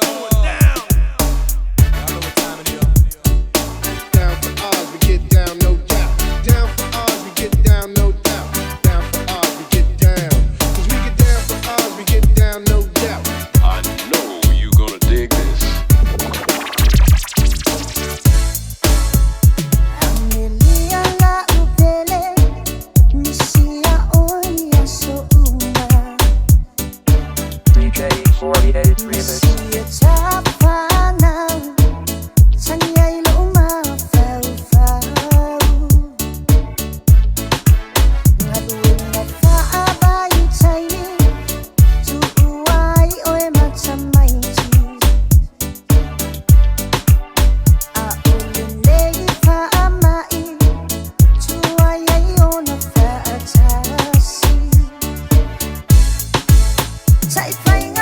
going down. Y'all know what time it is. Down for ours, we get down, no doubt. Down for ours, we get down, no doubt. Down for ours, we get down. 'Cause we get down for ours, we get down, no doubt. I know you gonna dig this. DJ 48 Remix. Chạy phanh